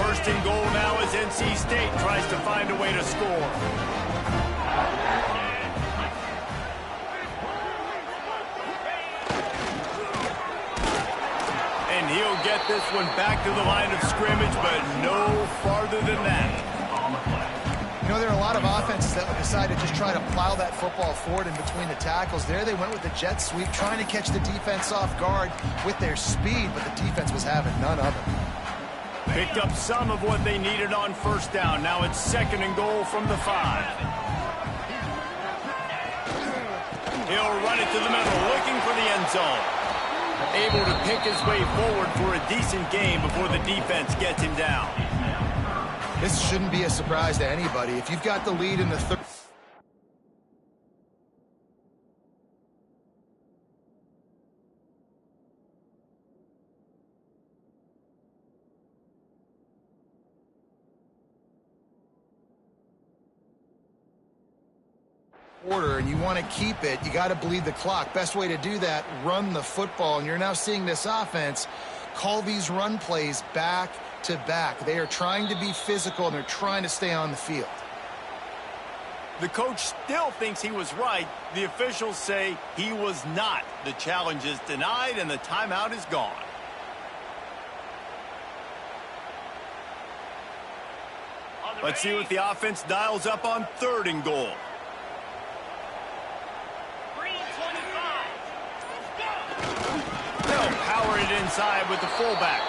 First and goal now as NC State tries to find a way to score. And he'll get this one back to the line of scrimmage, but no farther than that. You know, there are a lot of offenses that would decide to just try to plow that football forward in between the tackles. There they went with the jet sweep, trying to catch the defense off guard with their speed, but the defense was having none of it. Picked up some of what they needed on first down. Now it's second and goal from the 5. He'll run it to the middle, looking for the end zone. Able to pick his way forward for a decent game before the defense gets him down. This shouldn't be a surprise to anybody. If you've got the lead in the third... quarter and you want to keep it, you got to bleed the clock. Best way to do that, run the football. And you're now seeing this offense call these run plays back to back. They are trying to be physical and they're trying to stay on the field. The coach still thinks he was right. The officials say he was not. The challenge is denied and the timeout is gone. Let's see what the offense dials up on third and goal. They'll power it inside with the fullback.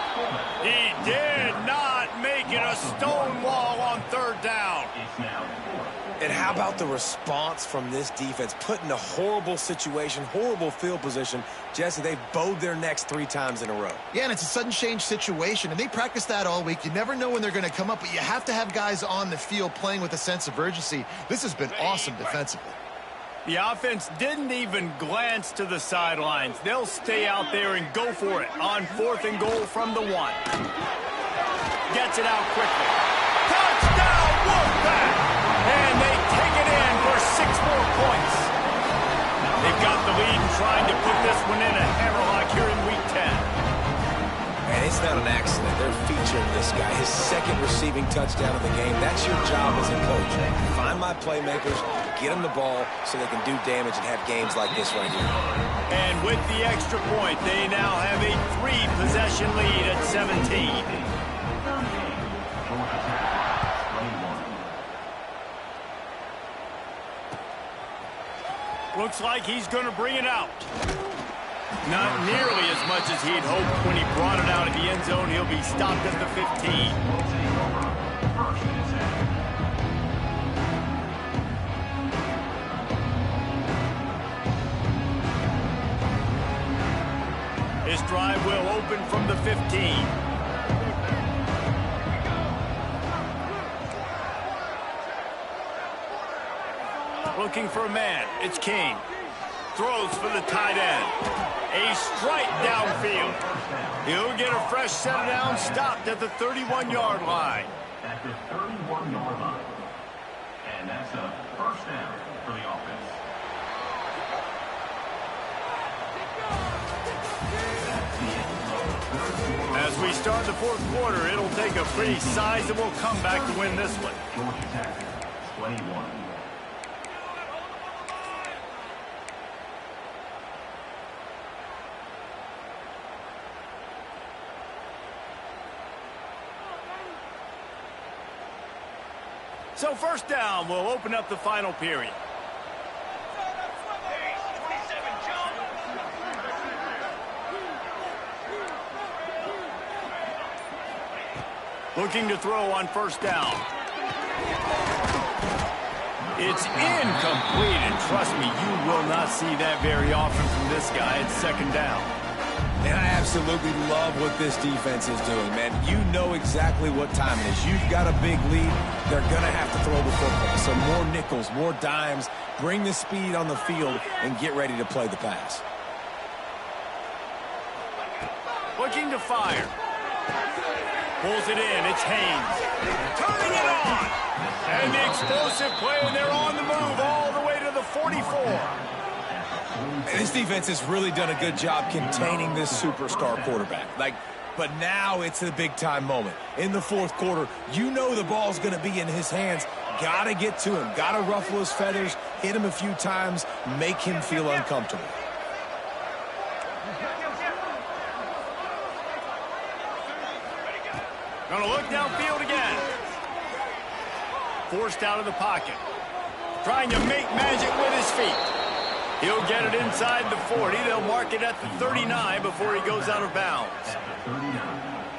He did not make it a stone wall on third down. And how about the response from this defense? Put in a horrible situation, horrible field position. Jesse, they've bowed their necks 3 times in a row. Yeah, and it's a sudden change situation, and they practice that all week. You never know when they're going to come up, but you have to have guys on the field playing with a sense of urgency. This has been awesome defensively. The offense didn't even glance to the sidelines. They'll stay out there and go for it on fourth and goal from the 1. Gets it out quickly. Touchdown, Wolfpack! And they take it in for 6 more points. They've got the lead and trying to put this one in a hammerlock here in Week 10. And it's not an accident. They're featuring this guy. His second receiving touchdown of the game. That's your job as a coach. Find my playmakers, get them the ball so they can do damage and have games like this right here. And with the extra point, they now have a 3-possession lead at 17. Looks like he's going to bring it out. Not nearly as much as he'd hoped when he brought it out of the end zone. He'll be stopped at the 15. His drive will open from the 15. Looking for a man. It's King. Throws for the tight end. A strike downfield. He'll get a fresh set down, stopped at the 31-yard line. At the 31-yard line. And that's a first down for the offense. As we start the fourth quarter, it'll take a pretty sizable comeback to win this one. Georgia Tech, 21. So first down will open up the final period. Looking to throw on first down. It's incomplete, and trust me, you will not see that very often from this guy. It's second down. And I absolutely love what this defense is doing, man. You know exactly what time it is. You've got a big lead. They're going to have to throw the football. So more nickels, more dimes. Bring the speed on the field and get ready to play the pass. Looking to fire. Pulls it in. It's Haynes. Turning it on. And the explosive play, and they're on the move all the way to the 44. And this defense has really done a good job containing this superstar quarterback. But now it's a big-time moment. In the fourth quarter, you know the ball's going to be in his hands. Got to get to him. Got to ruffle his feathers, hit him a few times, make him feel uncomfortable. Gonna look downfield again. Forced out of the pocket. Trying to make magic with his feet. He'll get it inside the 40. They'll mark it at the 39 before he goes out of bounds.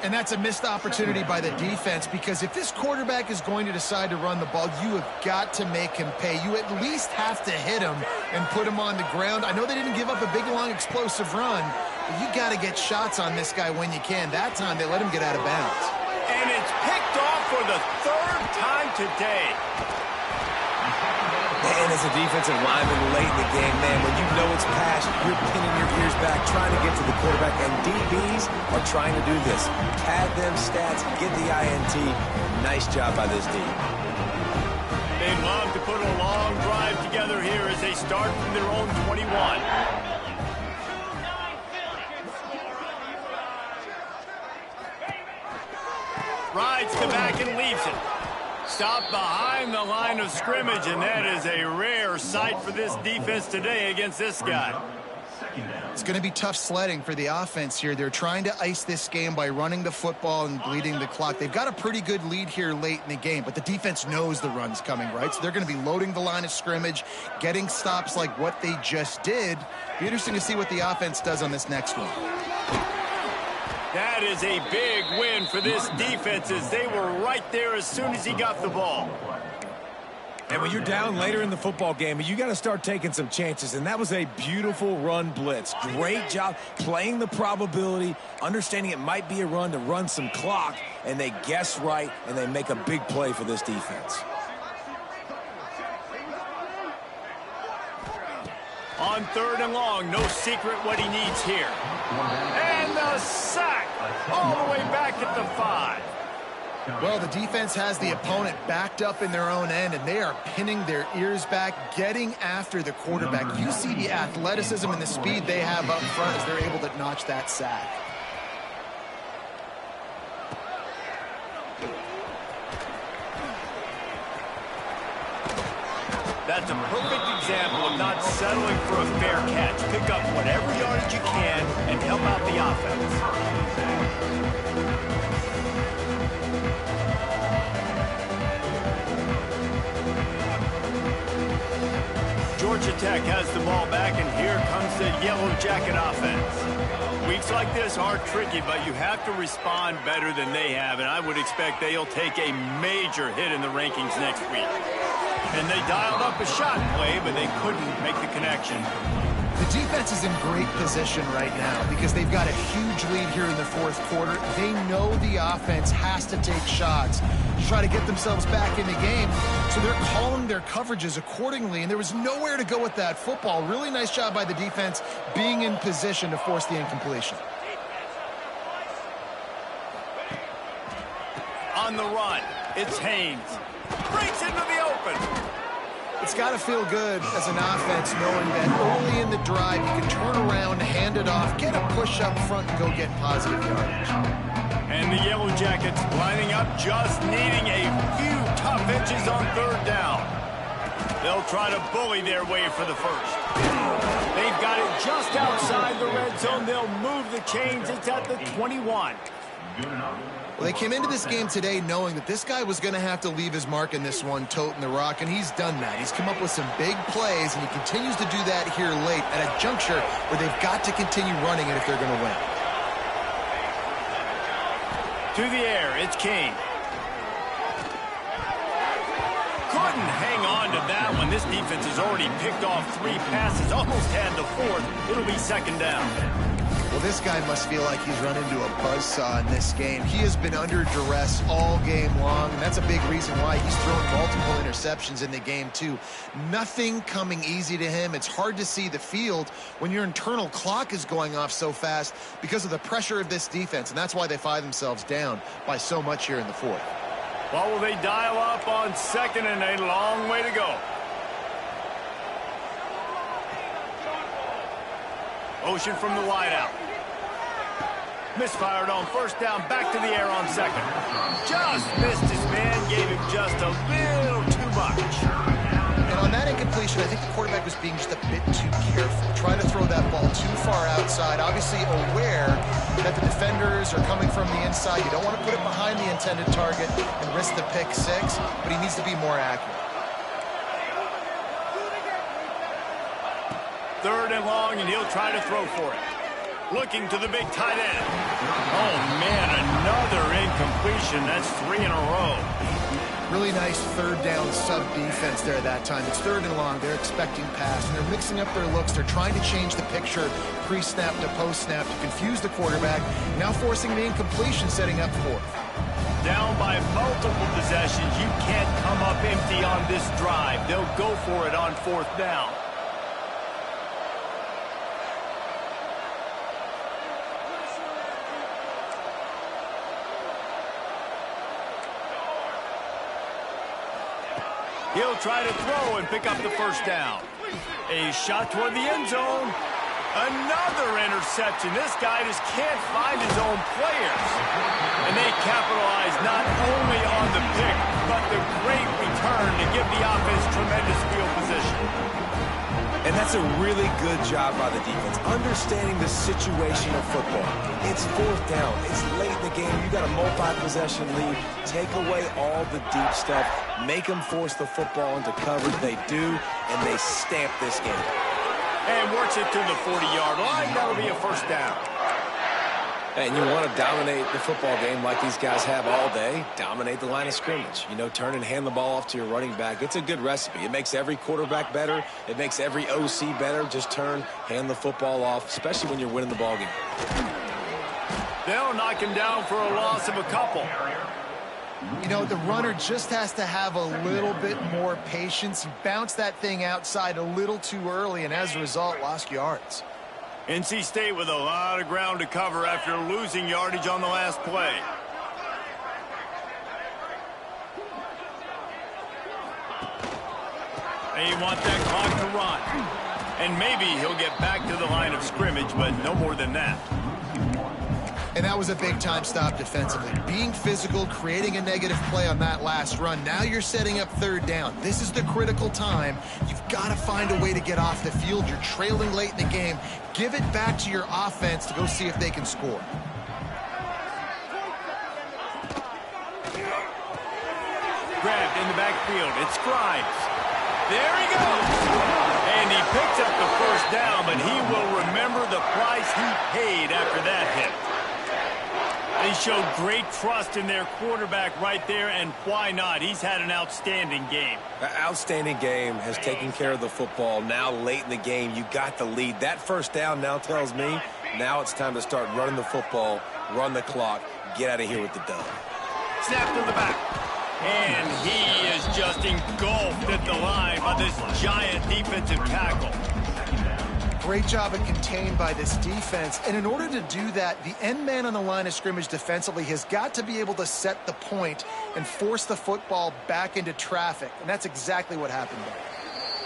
And that's a missed opportunity by the defense, because if this quarterback is going to decide to run the ball, you have got to make him pay. You at least have to hit him and put him on the ground. I know they didn't give up a big, long, explosive run, but you got to get shots on this guy when you can. That time, they let him get out of bounds. And it's picked off for the third time today. And as a defensive lineman late in the game, man, when you know it's past, you're pinning your ears back, trying to get to the quarterback, and DBs are trying to do this. Pad them stats, get the INT. Nice job by this D. They'd love to put a long drive together here as they start from their own 21. Rides to back and leaves it. Stopped behind the line of scrimmage, and that is a rare sight for this defense today against this guy. It's going to be tough sledding for the offense here. They're trying to ice this game by running the football and bleeding the clock. They've got a pretty good lead here late in the game, but the defense knows the run's coming, right? So they're going to be loading the line of scrimmage, getting stops like what they just did. Be interesting to see what the offense does on this next one. That is a big win for this defense, as they were right there as soon as he got the ball. And when you're down later in the football game, you got to start taking some chances, and that was a beautiful run blitz. Great job playing the probability, understanding it might be a run to run some clock, and they guess right, and they make a big play for this defense. On third and long, no secret what he needs here. And the sack all the way back at the 5. Well, the defense has the opponent backed up in their own end, and they are pinning their ears back, getting after the quarterback. You see the athleticism and the speed they have up front as they're able to notch that sack. That's a perfect example of not settling for a fair catch. Pick up whatever yardage you can and help out the offense. Georgia Tech has the ball back, and here comes the Yellow Jacket offense. Weeks like this are tricky, but you have to respond better than they have, and I would expect they'll take a major hit in the rankings next week. And they dialed up a shot play, but they couldn't make the connection. The defense is in great position right now because they've got a huge lead here in the fourth quarter. They know the offense has to take shots to try to get themselves back in the game, so they're calling their coverages accordingly, and there was nowhere to go with that football. Really nice job by the defense being in position to force the incompletion. On the run, it's Haynes. Breaks into the open. It's got to feel good as an offense knowing that early in the drive you can turn around, hand it off, get a push up front, and go get positive yardage. And the Yellow Jackets lining up, just needing a few tough inches on third down. They'll try to bully their way for the first. They've got it just outside the red zone. They'll move the chains. It's at the 21. Good enough. Well, they came into this game today knowing that this guy was going to have to leave his mark in this one, toting the rock, and he's done that. He's come up with some big plays, and he continues to do that here late at a juncture where they've got to continue running it if they're going to win. To the air, it's Kane. Couldn't hang on to that one. This defense has already picked off 3 passes, almost had the 4th. It'll be 2nd down. Well, this guy must feel like he's run into a buzzsaw in this game. He has been under duress all game long, and that's a big reason why he's thrown multiple interceptions in the game, too. Nothing coming easy to him. It's hard to see the field when your internal clock is going off so fast because of the pressure of this defense, and that's why they find themselves down by so much here in the 4th. Well, will they dial up on 2nd and a long way to go? Motion from the wideout. Misfired on 1st down, back to the air on 2nd. Just missed his man, gave him just a little too much. And on that incompletion, I think the quarterback was being just a bit too careful, trying to throw that ball too far outside, obviously aware that the defenders are coming from the inside. You don't want to put it behind the intended target and risk the pick 6, but he needs to be more accurate. 3rd and long, and he'll try to throw for it. Looking to the big tight end. Oh, man, another incompletion. That's 3 in a row. Really nice 3rd down sub-defense there that time. It's 3rd and long. They're expecting pass, and they're mixing up their looks. They're trying to change the picture pre-snap to post-snap to confuse the quarterback, now forcing the incompletion, setting up 4th. Down by multiple possessions. You can't come up empty on this drive. They'll go for it on 4th down. He'll try to throw and pick up the 1st down. A shot toward the end zone. Another interception. This guy just can't find his own players. And they capitalize not only on the pick, but the great return to give the offense tremendous field position. And that's a really good job by the defense, understanding the situation of football. It's 4th down. It's late in the game. You got a multi-possession lead. Take away all the deep stuff. Make them force the football into coverage. They do, and they stamp this game. And works it to the 40-yard line. That'll be a 1st down. And you want to dominate the football game like these guys have all day. Dominate the line of scrimmage. You know, turn and hand the ball off to your running back. It's a good recipe. It makes every quarterback better. It makes every OC better. Just turn, hand the football off, especially when you're winning the ball game. They'll knock him down for a loss of a couple. You know, the runner just has to have a little bit more patience. He bounced that thing outside a little too early, and as a result, lost yards. NC State with a lot of ground to cover after losing yardage on the last play. They want that clock to run. And maybe he'll get back to the line of scrimmage, but no more than that. And that was a big-time stop defensively. Being physical, creating a negative play on that last run. Now you're setting up 3rd down. This is the critical time. You've got to find a way to get off the field. You're trailing late in the game. Give it back to your offense to go see if they can score. Grabbed in the backfield. It's Grimes. There he goes. And he picks up the 1st down, but he will remember the price he paid after that hit. They showed great trust in their quarterback right there, and why not? He's had an outstanding game. Outstanding game, has taken care of the football. Now late in the game, you got the lead. That 1st down now tells me now it's time to start running the football, run the clock, get out of here with the dub. Snap to the back. And he is just engulfed at the line by this giant defensive tackle. Great job at contained by this defense. And in order to do that, the end man on the line of scrimmage defensively has got to be able to set the point and force the football back into traffic. And that's exactly what happened there.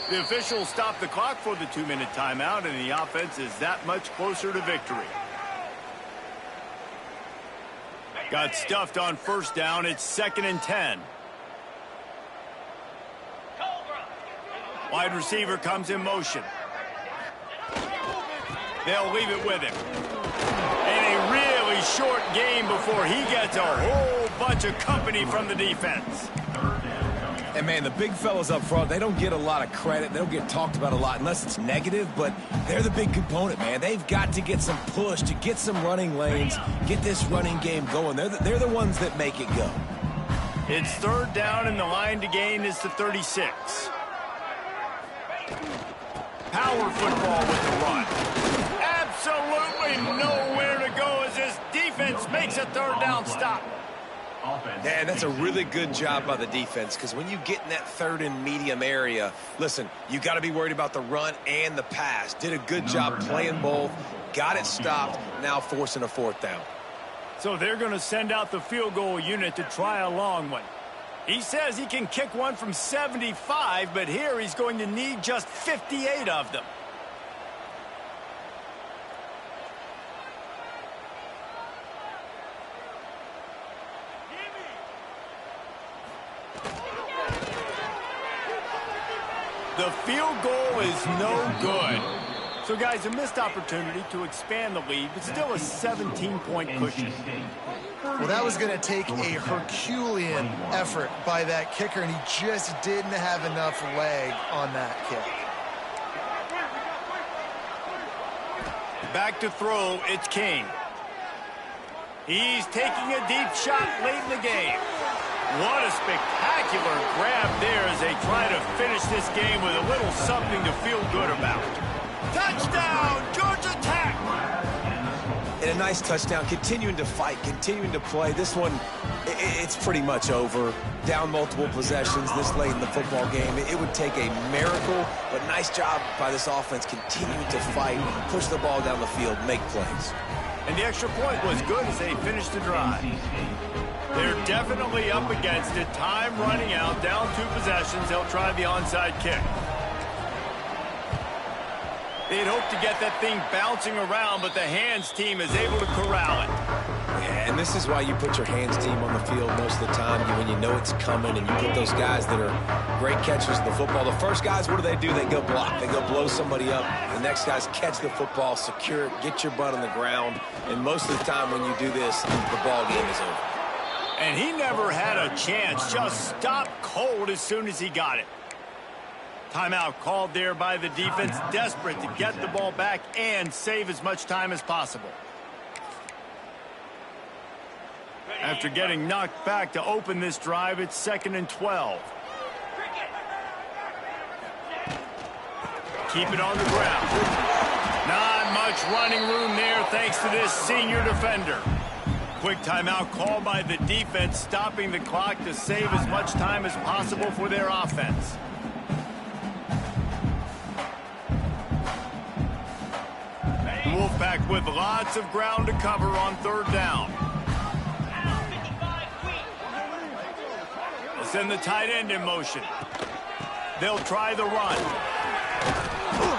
The officials stopped the clock for the 2-minute timeout, and the offense is that much closer to victory. Got stuffed on 1st down. It's 2nd and 10. Wide receiver comes in motion. They'll leave it with him. And a really relatively short game before he gets a whole bunch of company from the defense. And, man, the big fellas up front, they don't get a lot of credit. They don't get talked about a lot unless it's negative, but they're the big component, man. They've got to get some push, to get some running lanes, get this running game going. They're the ones that make it go. It's third down, and the line to gain is to 36. Power football with the run. Absolutely nowhere to go as this defense makes a third down stop. Yeah, and that's a really good job by the defense, because when you get in that third and medium area, listen, you got to be worried about the run and the pass. Did a good job playing both, got it stopped, now forcing a fourth down. So they're going to send out the field goal unit to try a long one. He says he can kick one from 75, but here he's going to need just 58 of them. The field goal is no good. So, guys, a missed opportunity to expand the lead, but still a 17-point cushion. Well, that was going to take a Herculean effort by that kicker, and he just didn't have enough leg on that kick. Back to throw, it's King. He's taking a deep shot late in the game. What a spectacular grab there as they try to finish this game with a little something to feel good about. Touchdown, Georgia Tech! And a nice touchdown, continuing to fight, continuing to play. This one, it's pretty much over. Down multiple possessions this late in the football game. It would take a miracle, but nice job by this offense continuing to fight, push the ball down the field, make plays. And the extra point was good as they finished the drive. They're definitely up against it. Time running out, down 2 possessions. They'll try the onside kick. They'd hope to get that thing bouncing around, but the hands team is able to corral it. Yeah, and this is why you put your hands team on the field most of the time when you know it's coming, and you put those guys that are great catchers of the football. The first guys, what do? They go block. They go blow somebody up. The next guys catch the football, secure it, get your butt on the ground. And most of the time when you do this, the ball game is over. And he never had a chance, just stopped cold as soon as he got it. Timeout called there by the defense, desperate to get the ball back and save as much time as possible. After getting knocked back to open this drive, it's 2nd and 12. Keep it on the ground. Not much running room there thanks to this senior defender. Quick timeout call by the defense, stopping the clock to save as much time as possible for their offense. The Wolfpack with lots of ground to cover on 3rd down. They'll send the tight end in motion. They'll try the run.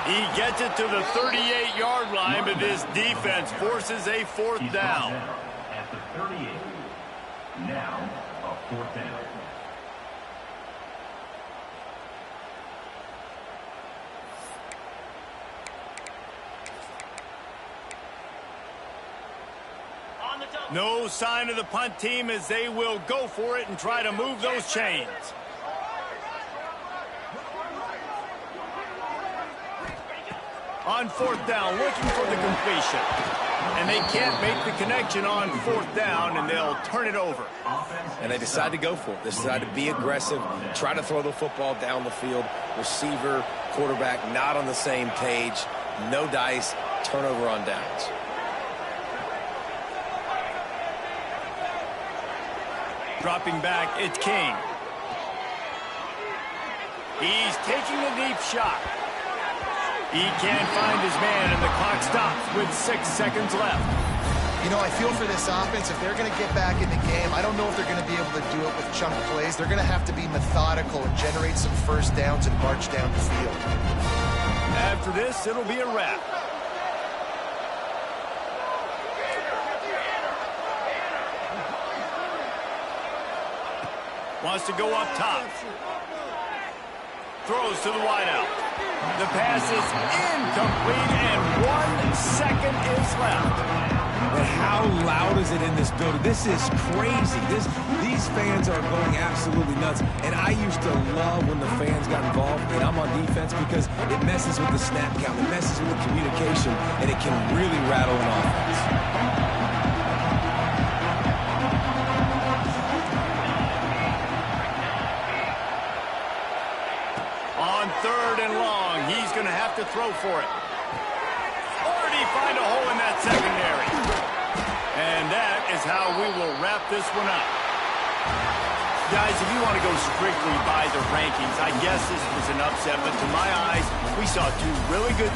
He gets it to the 38-yard line, but this defense forces a 4th down. At the 38. Now, a 4th down. No sign of the punt team as they will go for it and try to move those chains. On 4th down, looking for the completion. And they can't make the connection on 4th down, and they'll turn it over. And they decide to go for it. They decide to be aggressive, try to throw the football down the field. Receiver, quarterback, not on the same page. No dice, turnover on downs. Dropping back, it's King. He's taking a deep shot. He can't find his man, and the clock stops with 6 seconds left. You know, I feel for this offense, if they're going to get back in the game, I don't know if they're going to be able to do it with chunk plays. They're going to have to be methodical and generate some first downs and march down the field. After this, it'll be a wrap. Wants to go up top. Throws to the wideout. The pass is incomplete, and 1 second is left. And how loud is it in this building? This is crazy. These fans are going absolutely nuts. And I used to love when the fans got involved, and I'm on defense, because it messes with the snap count. It messes with the communication, and it can really rattle an offense. On 3rd and long, he's going to have to throw for it. Or did he find a hole in that secondary? And that is how we will wrap this one up. Guys, if you want to go strictly by the rankings, I guess this was an upset, but to my eyes, we saw two really good